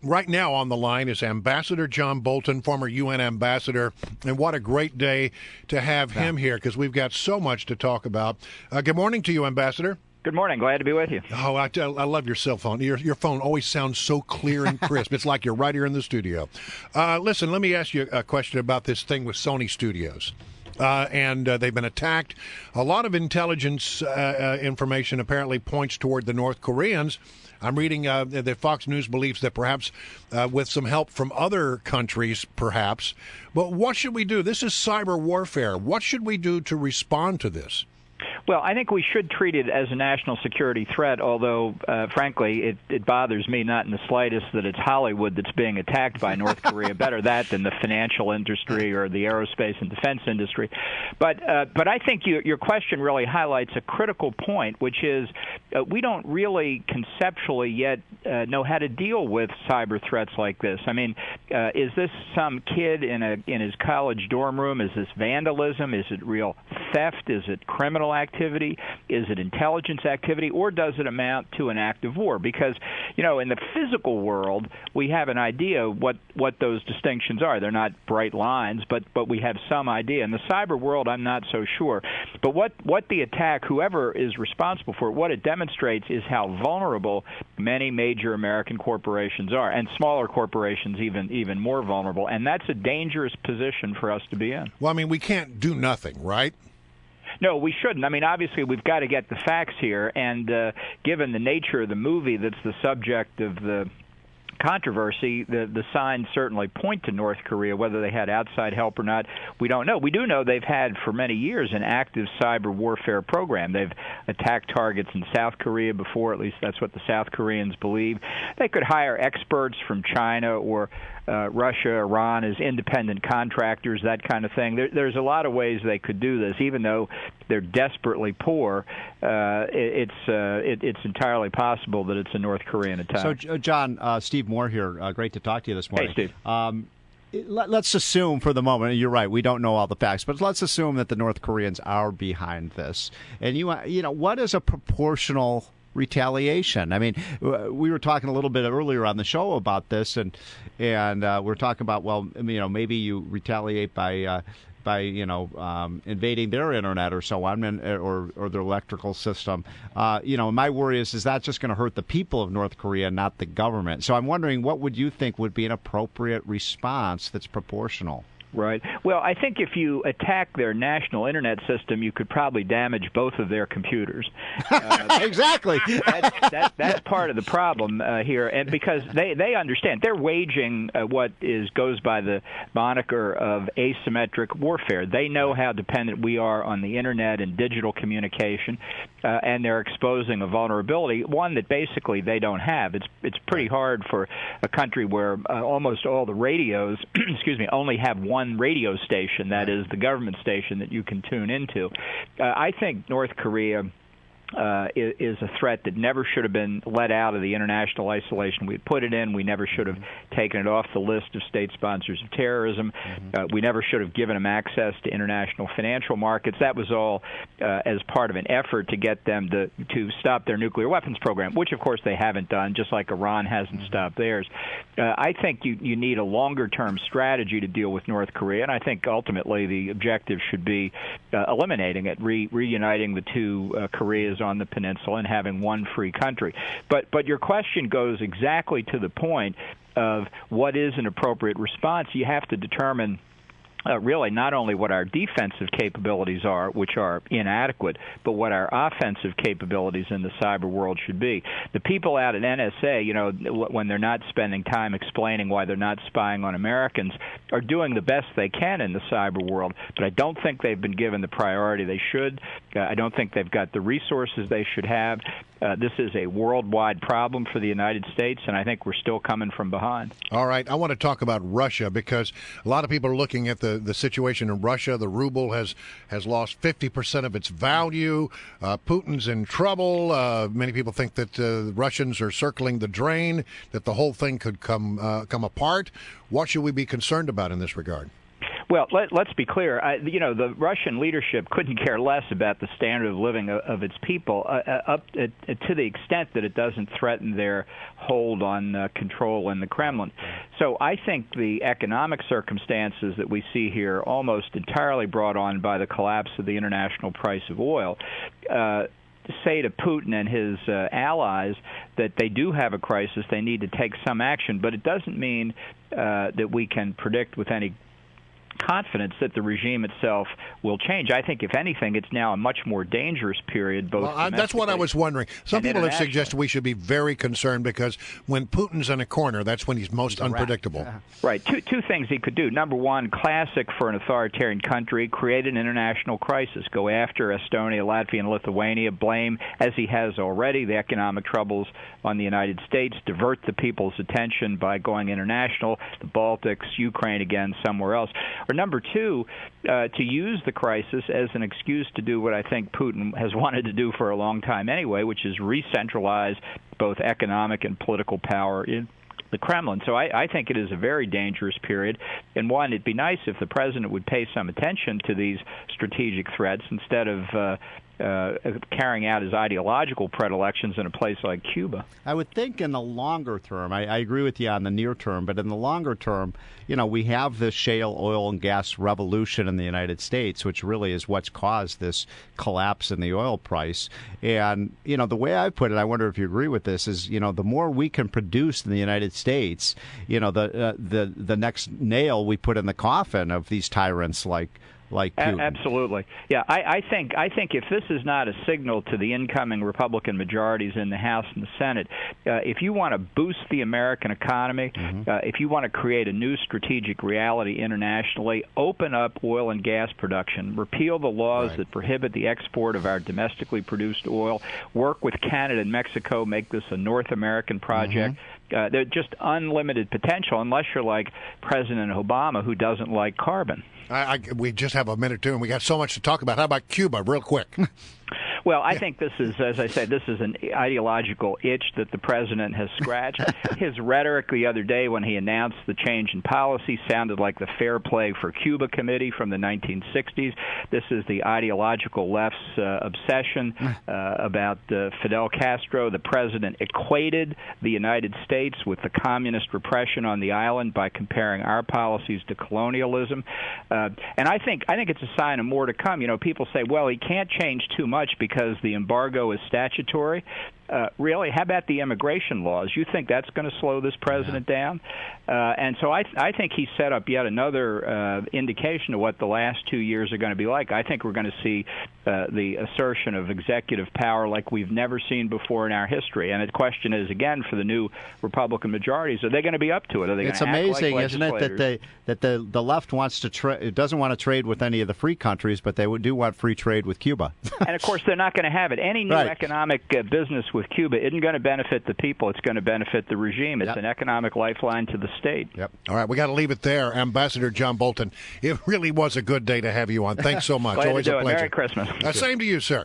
Right now on the line is Ambassador John Bolton, former UN ambassador, and what a great day to have him here because we've got so much to talk about. Good morning to you, Ambassador. Good morning. Glad to be with you. Oh, I love your cell phone. Your phone always sounds so clear and crisp. It's like you're right here in the studio. Listen, let me ask you a question about this thing with Sony Studios. And they've been attacked. A lot of intelligence information apparently points toward the North Koreans. I'm reading that Fox News believes that perhaps with some help from other countries, perhaps. But what should we do? This is cyber warfare. What should we do to respond to this? Well, I think we should treat it as a national security threat, although, frankly, it bothers me not in the slightest that it's Hollywood that's being attacked by North Korea. Better that than the financial industry or the aerospace and defense industry. But I think your question really highlights a critical point, which is we don't really conceptually yet know how to deal with cyber threats like this. I mean, is this some kid in his college dorm room? Is this vandalism? Is it real theft? Is it criminal activity? Is it intelligence activity? Or does it amount to an act of war? Because, in the physical world, we have an idea what those distinctions are. They're not bright lines, but we have some idea. In the cyber world, I'm not so sure. But what the attack, whoever is responsible for it, what it demonstrates is how vulnerable many major American corporations are, and smaller corporations even more vulnerable. And that's a dangerous position for us to be in. Well, I mean, we can't do nothing, right? No, we shouldn't. I mean, obviously, we've got to get the facts here, and given the nature of the movie that's the subject of the controversy, the signs certainly point to North Korea. Whether they had outside help or not, we don't know. We do know they've had for many years an active cyber warfare program. They've attacked targets in South Korea before, at least that's what the South Koreans believe. They could hire experts from China or Russia, Iran as independent contractors, that kind of thing. There's a lot of ways they could do this, even though they're desperately poor. It's entirely possible that it's a North Korean attack. So, John, Steve Moore here. Great to talk to you this morning. Hey, Steve. Let's assume for the moment, and you're right, we don't know all the facts, but let's assume that the North Koreans are behind this. And what is a proportional retaliation? I mean, we were talking a little bit earlier on the show about this, and we're talking about, maybe you retaliate by invading their internet or so on, or their electrical system. My worry is that just going to hurt the people of North Korea, not the government? So I'm wondering, what would you think would be an appropriate response that's proportional? Right. Well, I think if you attack their national internet system, you could probably damage both of their computers. Exactly. That's part of the problem here, and because they understand they're waging what goes by the moniker of asymmetric warfare. They know how dependent we are on the internet and digital communication, and they're exposing a vulnerability, one that basically they don't have. It's pretty hard for a country where almost all the radios, only have one radio station, that is the government station that you can tune into. I think North Korea is a threat that never should have been let out of the international isolation we put it in. We never should have taken it off the list of state sponsors of terrorism. We never should have given them access to international financial markets. That was all as part of an effort to get them to stop their nuclear weapons program, which, of course, they haven't done, just like Iran hasn't stopped theirs. I think you need a longer-term strategy to deal with North Korea, and I think ultimately the objective should be eliminating it, reuniting the two Koreas on the peninsula and having one free country. But your question goes exactly to the point of what is an appropriate response. You have to determine really not only what our defensive capabilities are, which are inadequate, but what our offensive capabilities in the cyber world should be. The people out at NSA, when they're not spending time explaining why they're not spying on Americans, are doing the best they can in the cyber world, but I don't think they've been given the priority they should. I don't think they've got the resources they should have. This is a worldwide problem for the United States, and I think we're still coming from behind. All right. I want to talk about Russia because a lot of people are looking at the situation in Russia. The ruble has lost 50% of its value. Putin's in trouble. Many people think that the Russians are circling the drain, that the whole thing could come apart. What should we be concerned about in this regard? Well, let's be clear. The Russian leadership couldn't care less about the standard of living of its people, to the extent that it doesn't threaten their hold on control in the Kremlin. So I think the economic circumstances that we see here, almost entirely brought on by the collapse of the international price of oil, say to Putin and his allies that they do have a crisis, they need to take some action, but it doesn't mean that we can predict with any confidence that the regime itself will change. I think, if anything, it's now a much more dangerous period. That's what I was wondering. Some people have suggested we should be very concerned because when Putin's in a corner, that's when he's most unpredictable. Right. Two things he could do. Number one, classic for an authoritarian country, create an international crisis. Go after Estonia, Latvia, and Lithuania. Blame, as he has already, the economic troubles on the United States. Divert the people's attention by going international, the Baltics, Ukraine again, somewhere else. Or number two, to use the crisis as an excuse to do what I think Putin has wanted to do for a long time anyway, which is re-centralize both economic and political power in the Kremlin. So I think it is a very dangerous period. And one, it'd be nice if the president would pay some attention to these strategic threats instead of carrying out his ideological predilections in a place like Cuba. I would think in the longer term, I agree with you on the near term, but in the longer term, we have this shale oil and gas revolution in the United States, which really is what's caused this collapse in the oil price. And, the way I put it, I wonder if you agree with this, is, the more we can produce in the United States, the next nail we put in the coffin of these tyrants like Putin. Absolutely. Yeah, I think if this is not a signal to the incoming Republican majorities in the House and the Senate, if you want to boost the American economy, if you want to create a new strategic reality internationally, open up oil and gas production, repeal the laws that prohibit the export of our domestically produced oil, work with Canada and Mexico, make this a North American project. There's just unlimited potential, unless you're like President Obama, who doesn't like carbon. We just have a minute, too, and we got so much to talk about. How about Cuba, real quick? Well, I think this is, as I said, this is an ideological itch that the president has scratched. His rhetoric the other day when he announced the change in policy sounded like the Fair Play for Cuba Committee from the 1960s. This is the ideological left's obsession about Fidel Castro. The president equated the United States with the communist repression on the island by comparing our policies to colonialism. And I think it's a sign of more to come. People say, well, he can't change too much because the embargo is statutory. Really? How about the immigration laws? You think that's going to slow this president down? And so I think he set up yet another indication of what the last 2 years are going to be like. I think we're going to see the assertion of executive power like we've never seen before in our history. And the question is, again, for the new Republican majorities, are they going to be up to it? Are they It's going to amazing, act like isn't it, that the left wants to doesn't want to trade with any of the free countries, but they do want free trade with Cuba. And, of course, they're not going to have it. Any new economic business with Cuba isn't going to benefit the people. It's going to benefit the regime. It's an economic lifeline to the state. Yep. All right, we got to leave it there. Ambassador John Bolton, it really was a good day to have you on. Thanks so much. Glad Always to do a pleasure. Merry Christmas. Same to you, sir.